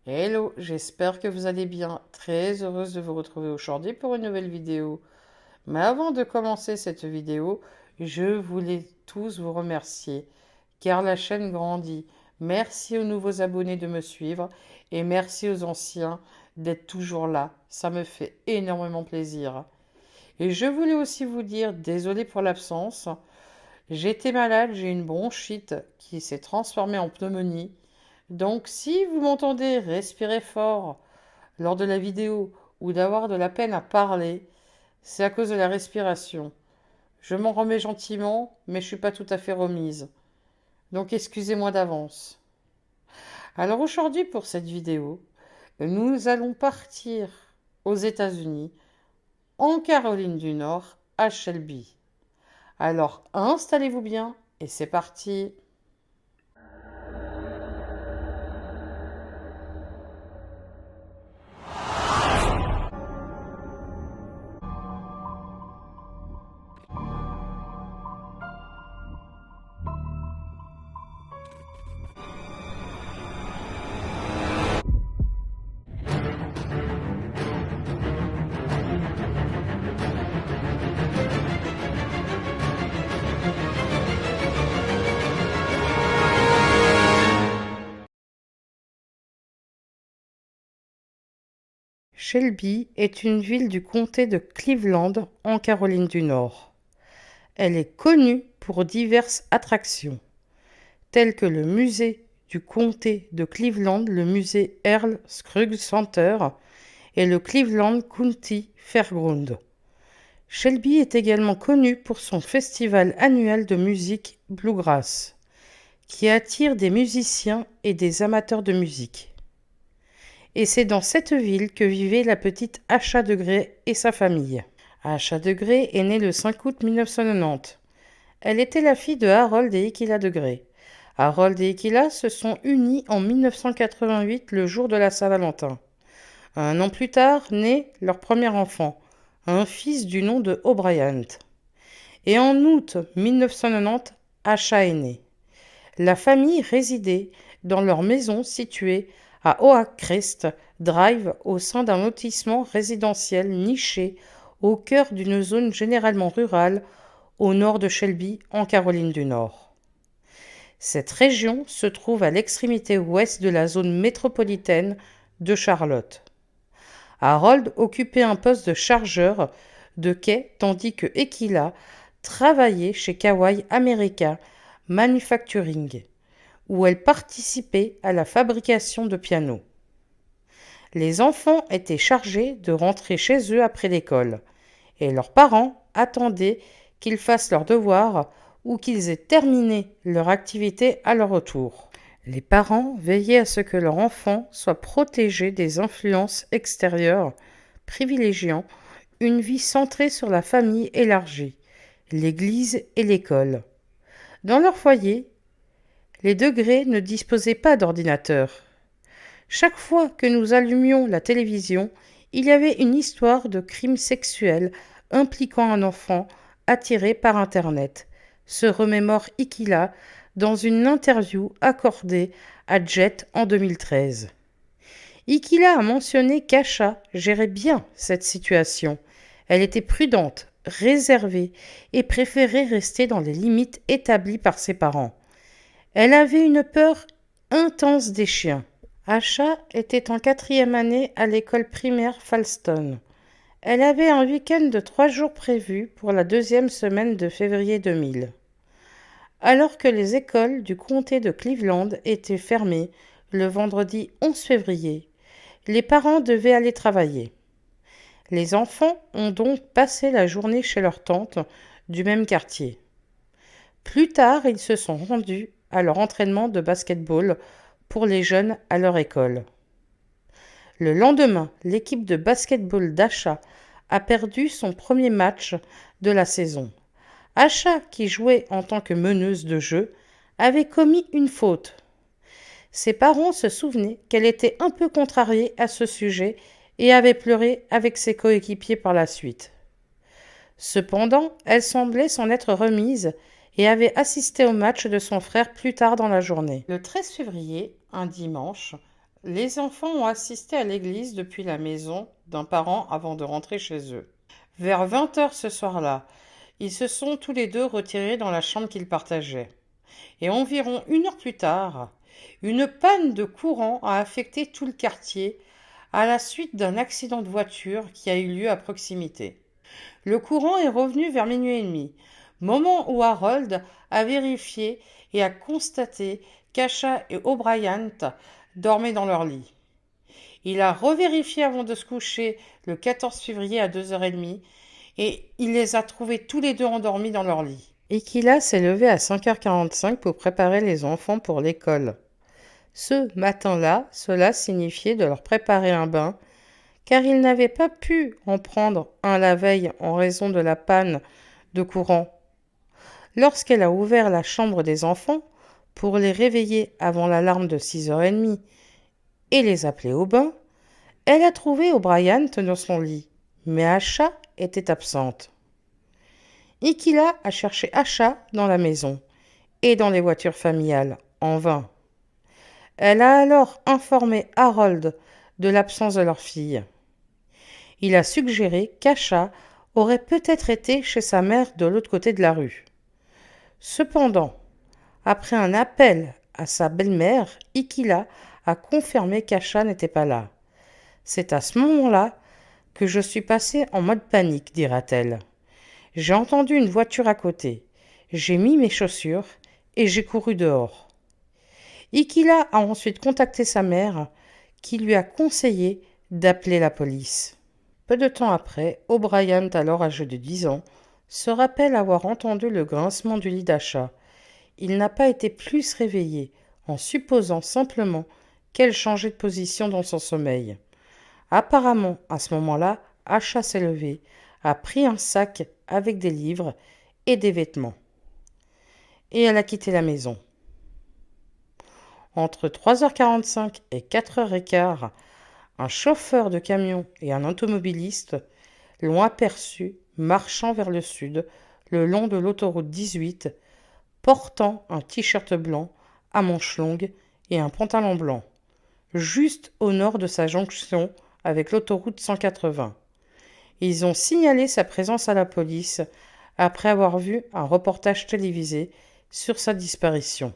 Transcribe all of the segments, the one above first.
Hello, j'espère que vous allez bien. Très heureuse de vous retrouver aujourd'hui pour une nouvelle vidéo. Mais avant de commencer cette vidéo, je voulais tous vous remercier car la chaîne grandit. Merci aux nouveaux abonnés de me suivre et merci aux anciens d'être toujours là. Ça me fait énormément plaisir. Et je voulais aussi vous dire, désolé pour l'absence, j'étais malade, j'ai une bronchite qui s'est transformée en pneumonie. Donc si vous m'entendez respirer fort lors de la vidéo ou d'avoir de la peine à parler, c'est à cause de la respiration. Je m'en remets gentiment, mais je ne suis pas tout à fait remise. Donc excusez-moi d'avance. Alors aujourd'hui pour cette vidéo, nous allons partir aux États-Unis, en Caroline du Nord, à Shelby. Alors installez-vous bien et c'est parti. Shelby est une ville du comté de Cleveland, en Caroline du Nord. Elle est connue pour diverses attractions, telles que le musée du comté de Cleveland, le musée Earl Scruggs Center et le Cleveland County Fairground. Shelby est également connue pour son festival annuel de musique bluegrass, qui attire des musiciens et des amateurs de musique. Et c'est dans cette ville que vivait la petite Asha Degré et sa famille. Asha Degré est née le 5 août 1990. Elle était la fille de Harold et Iquilla Degré. Harold et Iquilla se sont unis en 1988, le jour de la Saint-Valentin. Un an plus tard, naît leur premier enfant, un fils du nom de O'Brien. Et en août 1990, Asha est née. La famille résidait dans leur maison située à Oakcrest Drive au sein d'un lotissement résidentiel niché au cœur d'une zone généralement rurale au nord de Shelby, en Caroline du Nord. Cette région se trouve à l'extrémité ouest de la zone métropolitaine de Charlotte. Harold occupait un poste de chargeur de quai tandis que Ekila travaillait chez Kawai America Manufacturing, où elle participait à la fabrication de pianos. Les enfants étaient chargés de rentrer chez eux après l'école, et leurs parents attendaient qu'ils fassent leurs devoirs ou qu'ils aient terminé leur activité à leur retour. Les parents veillaient à ce que leur enfant soit protégé des influences extérieures, privilégiant une vie centrée sur la famille élargie, l'église et l'école. Dans leur foyer, les Degrés ne disposaient pas d'ordinateur. Chaque fois que nous allumions la télévision, il y avait une histoire de crime sexuel impliquant un enfant attiré par Internet, se remémore Iquilla dans une interview accordée à Jet en 2013. Iquilla a mentionné qu'Asha gérait bien cette situation. Elle était prudente, réservée et préférait rester dans les limites établies par ses parents. Elle avait une peur intense des chiens. Asha était en 4e année à l'école primaire Falston. Elle avait un week-end de 3 jours prévu pour la 2e semaine de février 2000. Alors que les écoles du comté de Cleveland étaient fermées le vendredi 11 février, les parents devaient aller travailler. Les enfants ont donc passé la journée chez leur tante du même quartier. Plus tard, ils se sont rendus à leur entraînement de basket-ball pour les jeunes à leur école. Le lendemain, l'équipe de basket-ball d'Asha a perdu son premier match de la saison. Asha, qui jouait en tant que meneuse de jeu, avait commis une faute. Ses parents se souvenaient qu'elle était un peu contrariée à ce sujet et avait pleuré avec ses coéquipiers par la suite. Cependant, elle semblait s'en être remise et avait assisté au match de son frère plus tard dans la journée. Le 13 février, un dimanche, Les enfants ont assisté à l'église depuis la maison d'un parent avant de rentrer chez eux. Vers 20 heures ce soir-là, ils se sont tous les deux retirés dans la chambre qu'ils partageaient. Et environ 1 heure plus tard, une panne de courant a affecté tout le quartier à la suite d'un accident de voiture qui a eu lieu à proximité. Le courant est revenu vers minuit et demi, moment où Harold a vérifié et a constaté qu'Asha et O'Brien dormaient dans leur lit. Il a revérifié avant de se coucher le 14 février à 2h30 et il les a trouvés tous les deux endormis dans leur lit. Ikila s'est levé à 5h45 pour préparer les enfants pour l'école. Ce matin-là, cela signifiait de leur préparer un bain, car ils n'avaient pas pu en prendre un la veille en raison de la panne de courant. Lorsqu'elle a ouvert la chambre des enfants pour les réveiller avant l'alarme de 6h30 et les appeler au bain, elle a trouvé O'Brien dans son lit, mais Asha était absente. Ikila a cherché Asha dans la maison et dans les voitures familiales, en vain. Elle a alors informé Harold de l'absence de leur fille. Il a suggéré qu'Asha aurait peut-être été chez sa mère de l'autre côté de la rue. Cependant, après un appel à sa belle-mère, Ikila a confirmé qu'Asha n'était pas là. C'est à ce moment-là que je suis passée en mode panique, dira-t-elle. J'ai entendu une voiture à côté. J'ai mis mes chaussures et j'ai couru dehors. Ikila a ensuite contacté sa mère qui lui a conseillé d'appeler la police. Peu de temps après, O'Brien, alors âgé de 10 ans, se rappelle avoir entendu le grincement du lit d'Asha. Il n'a pas été plus réveillé, en supposant simplement qu'elle changeait de position dans son sommeil. Apparemment, à ce moment-là, Asha s'est levée, a pris un sac avec des livres et des vêtements. Et elle a quitté la maison. Entre 3h45 et 4h15, un chauffeur de camion et un automobiliste l'ont aperçu marchant vers le sud, le long de l'autoroute 18, portant un t-shirt blanc à manches longues et un pantalon blanc, juste au nord de sa jonction avec l'autoroute 180. Ils ont signalé sa présence à la police après avoir vu un reportage télévisé sur sa disparition.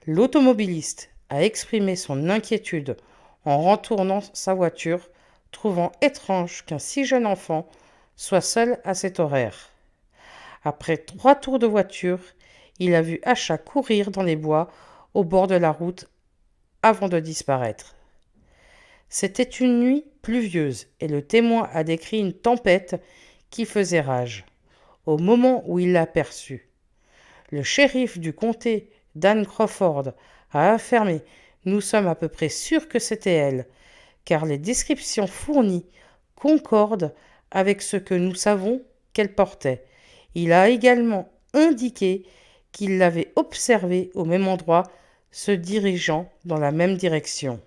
L'automobiliste a exprimé son inquiétude en retournant sa voiture, trouvant étrange qu'un si jeune enfant soit seul à cet horaire. Après 3 tours de voiture, il a vu Asha courir dans les bois au bord de la route avant de disparaître. C'était une nuit pluvieuse et le témoin a décrit une tempête qui faisait rage au moment où il l'a aperçue. Le shérif du comté, Dan Crawford, a affirmé « Nous sommes à peu près sûrs que c'était elle, car les descriptions fournies concordent avec ce que nous savons qu'elle portait. » Il a également indiqué qu'il l'avait observée au même endroit, se dirigeant dans la même direction.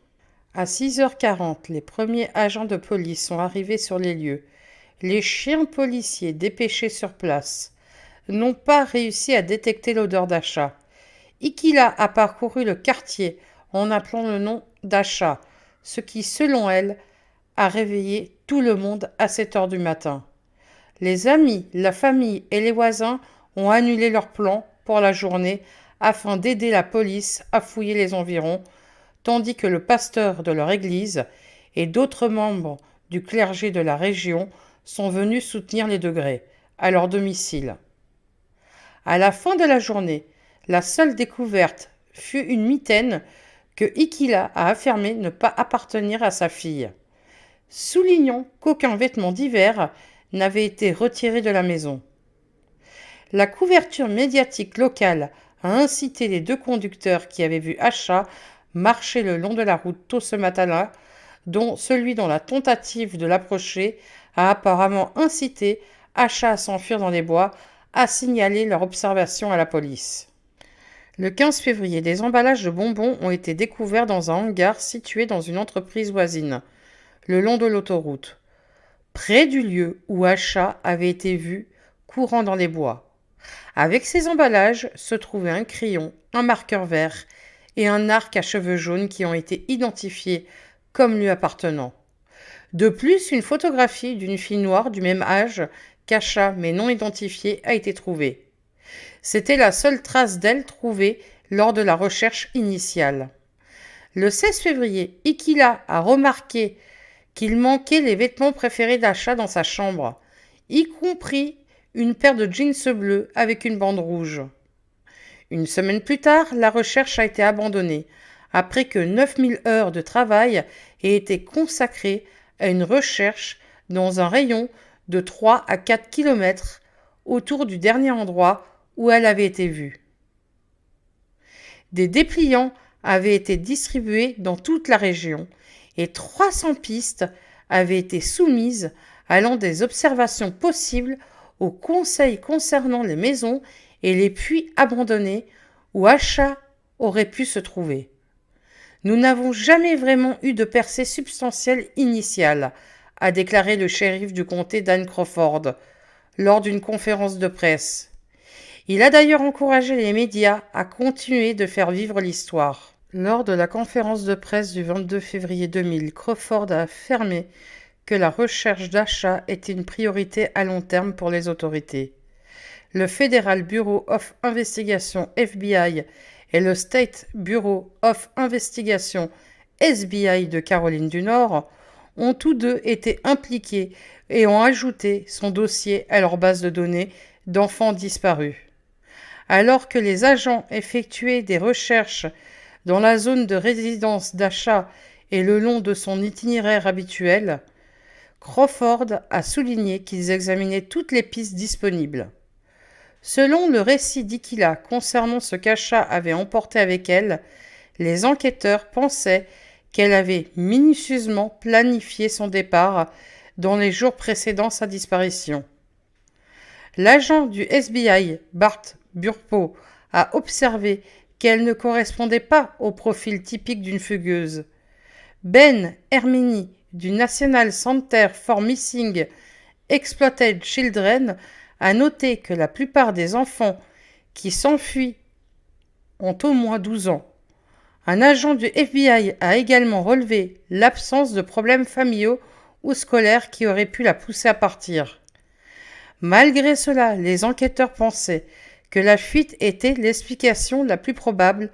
À 6h40, les premiers agents de police sont arrivés sur les lieux. Les chiens policiers dépêchés sur place n'ont pas réussi à détecter l'odeur d'Asha. Ikila a parcouru le quartier en appelant le nom d'Asha, ce qui, selon elle, a réveillé tout le monde à 7 heures du matin. Les amis, la famille et les voisins ont annulé leurs plans pour la journée afin d'aider la police à fouiller les environs, tandis que le pasteur de leur église et d'autres membres du clergé de la région sont venus soutenir les degrés à leur domicile. À la fin de la journée, la seule découverte fut une mitaine que Ikila a affirmé ne pas appartenir à sa fille. Soulignons qu'aucun vêtement d'hiver n'avait été retiré de la maison. La couverture médiatique locale a incité les 2 conducteurs qui avaient vu Asha marcher le long de la route tôt ce matin-là, dont celui dont la tentative de l'approcher a apparemment incité Asha à s'enfuir dans les bois, à signaler leur observation à la police. Le 15 février, des emballages de bonbons ont été découverts dans un hangar situé dans une entreprise voisine, le long de l'autoroute, près du lieu où Asha avait été vue courant dans les bois. Avec ces emballages se trouvaient un crayon, un marqueur vert et un arc à cheveux jaunes qui ont été identifiés comme lui appartenant. De plus, une photographie d'une fille noire du même âge qu'Asha mais non identifiée a été trouvée. C'était la seule trace d'elle trouvée lors de la recherche initiale. Le 16 février, Ikila a remarqué qu'il manquait les vêtements préférés d'Asha dans sa chambre, y compris une paire de jeans bleus avec une bande rouge. Une semaine plus tard, la recherche a été abandonnée, après que 9000 heures de travail aient été consacrées à une recherche dans un rayon de 3 à 4 km autour du dernier endroit où elle avait été vue. Des dépliants avaient été distribués dans toute la région et 300 pistes avaient été soumises allant des observations possibles au conseil concernant les maisons et les puits abandonnés où Asha aurait pu se trouver. Nous n'avons jamais vraiment eu de percée substantielle initiale, a déclaré le shérif du comté Dan Crawford lors d'une conférence de presse. Il a d'ailleurs encouragé les médias à continuer de faire vivre l'histoire. Lors de la conférence de presse du 22 février 2000, Crawford a affirmé que la recherche d'Asha était une priorité à long terme pour les autorités. Le Federal Bureau of Investigation FBI et le State Bureau of Investigation SBI de Caroline du Nord ont tous deux été impliqués et ont ajouté son dossier à leur base de données d'enfants disparus. Alors que les agents effectuaient des recherches dans la zone de résidence d'Asha et le long de son itinéraire habituel, Crawford a souligné qu'ils examinaient toutes les pistes disponibles. Selon le récit d'Ikila concernant ce qu'Asha avait emporté avec elle, les enquêteurs pensaient qu'elle avait minutieusement planifié son départ dans les jours précédant sa disparition. L'agent du FBI, Bart Burpo, a observé qu'elle ne correspondait pas au profil typique d'une fugueuse. Ben Hermini du National Center for Missing Exploited Children a noté que la plupart des enfants qui s'enfuient ont au moins 12 ans. Un agent du FBI a également relevé l'absence de problèmes familiaux ou scolaires qui auraient pu la pousser à partir. Malgré cela, les enquêteurs pensaient que la fuite était l'explication la plus probable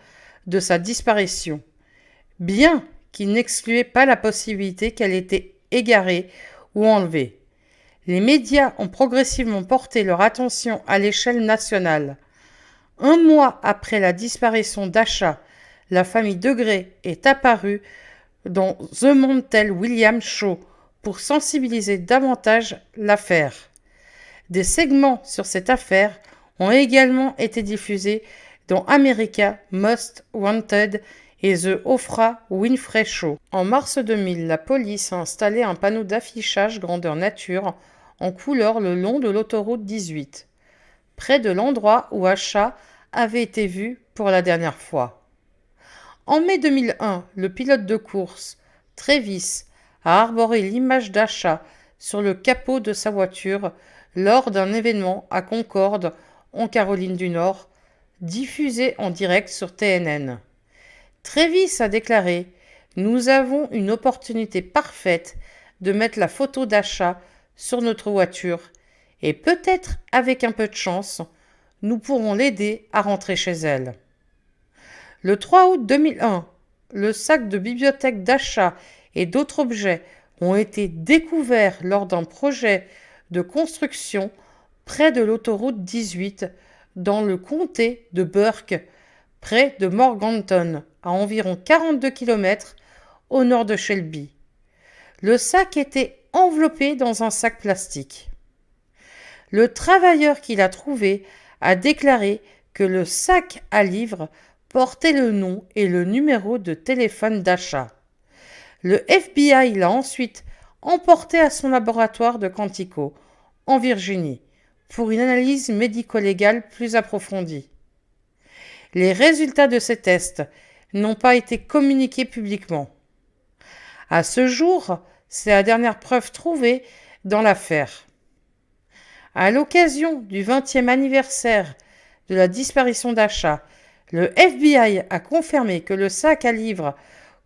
de sa disparition, bien qu'ils n'excluaient pas la possibilité qu'elle était égarée ou enlevée. Les médias ont progressivement porté leur attention à l'échelle nationale. Un mois après la disparition d'Asha, la famille Degré est apparue dans The Montel Williams Show pour sensibiliser davantage l'affaire. Des segments sur cette affaire ont également été diffusés dans America Most Wanted et The Oprah Winfrey Show. En mars 2000, la police a installé un panneau d'affichage grandeur nature en couleur le long de l'autoroute 18, près de l'endroit où Asha avait été vue pour la dernière fois. En mai 2001, le pilote de course, Travis, a arboré l'image d'Asha sur le capot de sa voiture lors d'un événement à Concord, en Caroline du Nord, diffusé en direct sur TNN. Travis a déclaré « Nous avons une opportunité parfaite de mettre la photo d'Asha sur notre voiture et peut-être, avec un peu de chance, nous pourrons l'aider à rentrer chez elle. » Le 3 août 2001, le sac de bibliothèque d'Asha et d'autres objets ont été découverts lors d'un projet de construction près de l'autoroute 18 dans le comté de Burke, près de Morganton, à environ 42 km au nord de Shelby. Le sac était enveloppé dans un sac plastique. Le travailleur qui l'a trouvé a déclaré que le sac à livres portait le nom et le numéro de téléphone d'Asha. Le FBI l'a ensuite emporté à son laboratoire de Quantico, en Virginie, pour une analyse médico-légale plus approfondie. Les résultats de ces tests n'ont pas été communiqués publiquement. À ce jour, c'est la dernière preuve trouvée dans l'affaire. À l'occasion du 20e anniversaire de la disparition d'Asha, Le FBI a confirmé que le sac à livres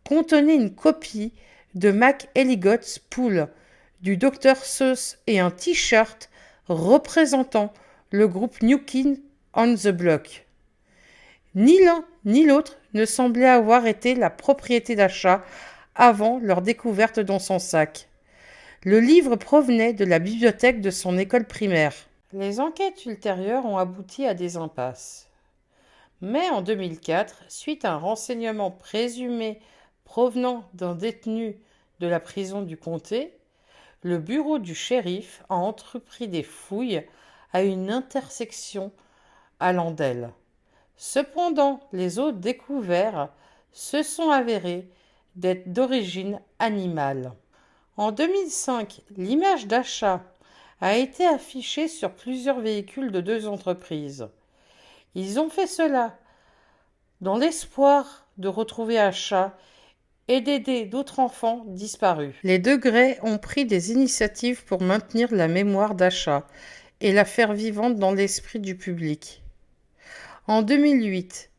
contenait une copie de Mac Elligott's Pool du Dr Seuss et un t-shirt représentant le groupe New Kid on the Block. Ni l'un ni l'autre ne semblait avoir été la propriété d'Asha avant leur découverte dans son sac. Le livre provenait de la bibliothèque de son école primaire. Les enquêtes ultérieures ont abouti à des impasses. Mais en 2004, suite à un renseignement présumé provenant d'un détenu de la prison du comté, le bureau du shérif a entrepris des fouilles à une intersection à Landelle. Cependant, les os découverts se sont avérés d'être d'origine animale. En 2005, l'image d'achat a été affichée sur plusieurs véhicules de 2 entreprises. Ils ont fait cela dans l'espoir de retrouver Asha et d'aider d'autres enfants disparus. Les Degrés ont pris des initiatives pour maintenir la mémoire d'Asha et la faire vivante dans l'esprit du public. En 2008,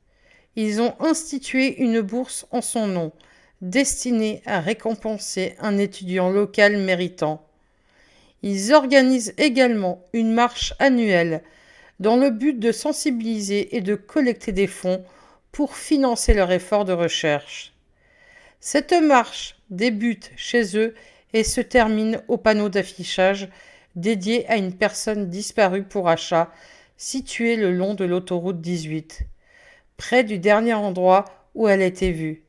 ils ont institué une bourse en son nom, destinée à récompenser un étudiant local méritant. Ils organisent également une marche annuelle dans le but de sensibiliser et de collecter des fonds pour financer leur effort de recherche. Cette marche débute chez eux et se termine au panneau d'affichage dédié à une personne disparue pour Asha, située le long de l'autoroute 18, près du dernier endroit où elle a été vue.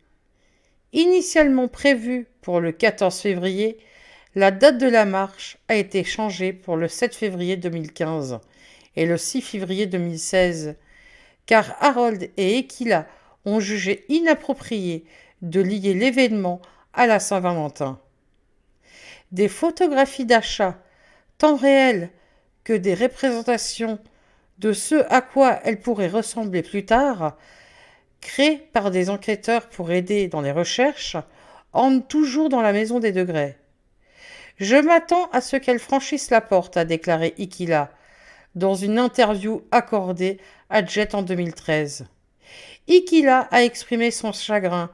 Initialement prévue pour le 14 février, la date de la marche a été changée pour le 7 février 2015 et le 6 février 2016, car Harold et Ekila ont jugé inapproprié de lier l'événement à la Saint-Valentin. Des photographies d'achat, tant réelles que des représentations de ce à quoi elle pourrait ressembler plus tard, créées par des enquêteurs pour aider dans les recherches, entrent toujours dans la maison des Degrés. Je m'attends à ce qu'elle franchisse la porte, a déclaré Ekila dans une interview accordée à Jet en 2013. Ekila a exprimé son chagrin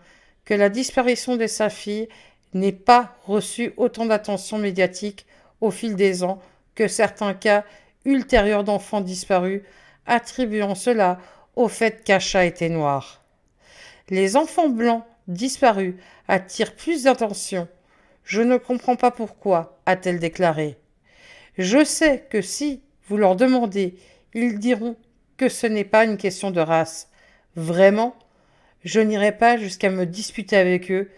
que la disparition de sa fille n'ait pas reçu autant d'attention médiatique au fil des ans que certains cas ultérieurs d'enfants disparus, attribuant cela au fait qu'Asha était noire. Les enfants blancs disparus attirent plus d'attention. Je ne comprends pas pourquoi, a-t-elle déclaré. Je sais que si vous leur demandez, ils diront que ce n'est pas une question de race. Vraiment, je n'irai pas jusqu'à me disputer avec eux,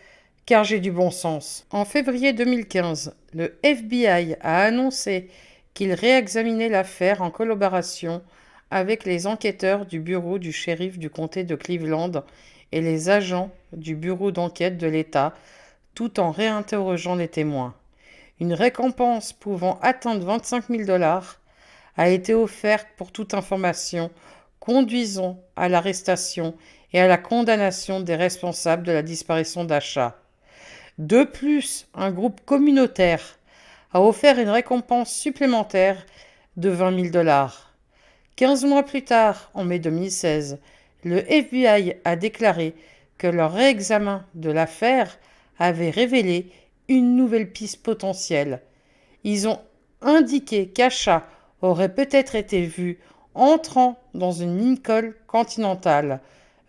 car j'ai du bon sens. En février 2015, le FBI a annoncé qu'il réexaminait l'affaire en collaboration avec les enquêteurs du bureau du shérif du comté de Cleveland et les agents du bureau d'enquête de l'État, tout en réinterrogeant les témoins. Une récompense pouvant atteindre 25 000 $ a été offerte pour toute information conduisant à l'arrestation et à la condamnation des responsables de la disparition d'Asha. De plus, un groupe communautaire a offert une récompense supplémentaire de 20 000 $. 15 mois plus tard, en mai 2016, le FBI a déclaré que leur réexamen de l'affaire avait révélé une nouvelle piste potentielle. Ils ont indiqué qu'Asha aurait peut-être été vue entrant dans une Lincoln Continental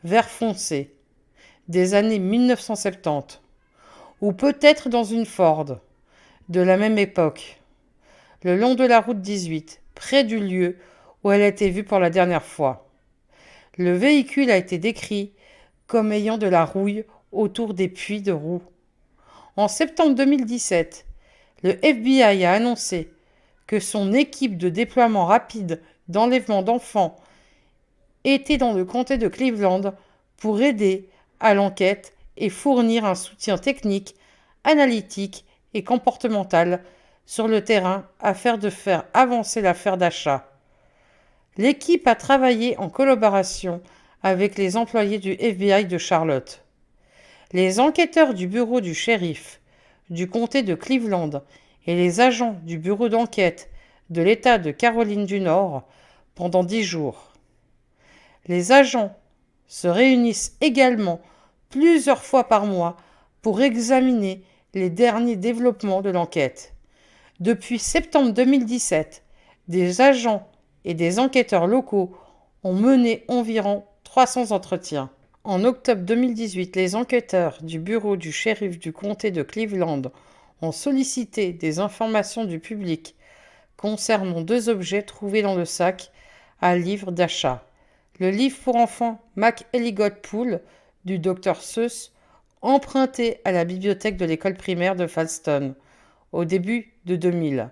vert foncé des années 1970, ou peut-être dans une Ford de la même époque, le long de la route 18, près du lieu où elle a été vue pour la dernière fois. Le véhicule a été décrit comme ayant de la rouille autour des puits de roues. En septembre 2017, le FBI a annoncé que son équipe de déploiement rapide d'enlèvement d'enfants était dans le comté de Cleveland pour aider à l'enquête et fournir un soutien technique, analytique et comportemental sur le terrain afin de faire avancer l'affaire d'achat. L'équipe a travaillé en collaboration avec les employés du FBI de Charlotte. Les enquêteurs du bureau du shérif du comté de Cleveland et les agents du bureau d'enquête de l'État de Caroline du Nord pendant 10 jours. Les agents se réunissent également plusieurs fois par mois pour examiner les derniers développements de l'enquête. Depuis septembre 2017, des agents et des enquêteurs locaux ont mené environ 300 entretiens. En octobre 2018, les enquêteurs du bureau du shérif du comté de Cleveland ont sollicité des informations du public concernant deux objets trouvés dans le sac à livre d'achat. Le livre pour enfants Mac Elligot Pool du Dr Seuss, emprunté à la bibliothèque de l'école primaire de Falston au début de 2000,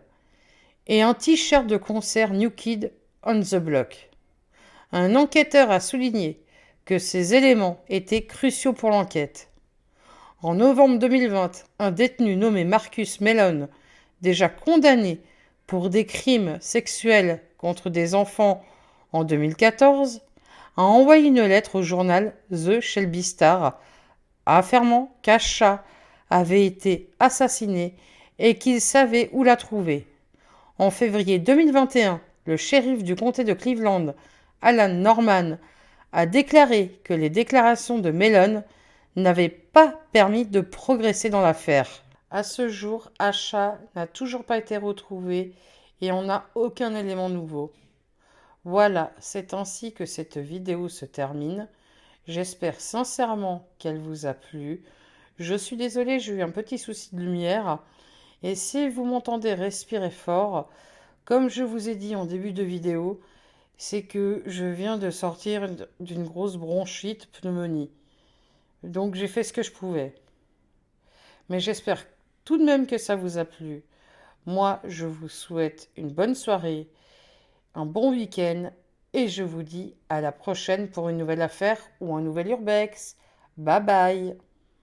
et un t-shirt de concert New Kid on the Block. Un enquêteur a souligné que ces éléments étaient cruciaux pour l'enquête. En novembre 2020, un détenu nommé Marcus Mellon, déjà condamné pour des crimes sexuels contre des enfants en 2014, a envoyé une lettre au journal The Shelby Star affirmant qu'Asha avait été assassiné et qu'il savait où la trouver. En février 2021, le shérif du comté de Cleveland, Alan Norman, a déclaré que les déclarations de Mellon n'avaient pas permis de progresser dans l'affaire. À ce jour, Asha n'a toujours pas été retrouvée et on n'a aucun élément nouveau. Voilà, c'est ainsi que cette vidéo se termine. J'espère sincèrement qu'elle vous a plu. Je suis désolée, j'ai eu un petit souci de lumière. Et si vous m'entendez respirer fort, comme je vous ai dit en début de vidéo, c'est que je viens de sortir d'une grosse bronchite, pneumonie. Donc j'ai fait ce que je pouvais. Mais j'espère tout de même que ça vous a plu. Moi, je vous souhaite une bonne soirée, un bon week-end, et je vous dis à la prochaine pour une nouvelle affaire ou un nouvel urbex. Bye bye.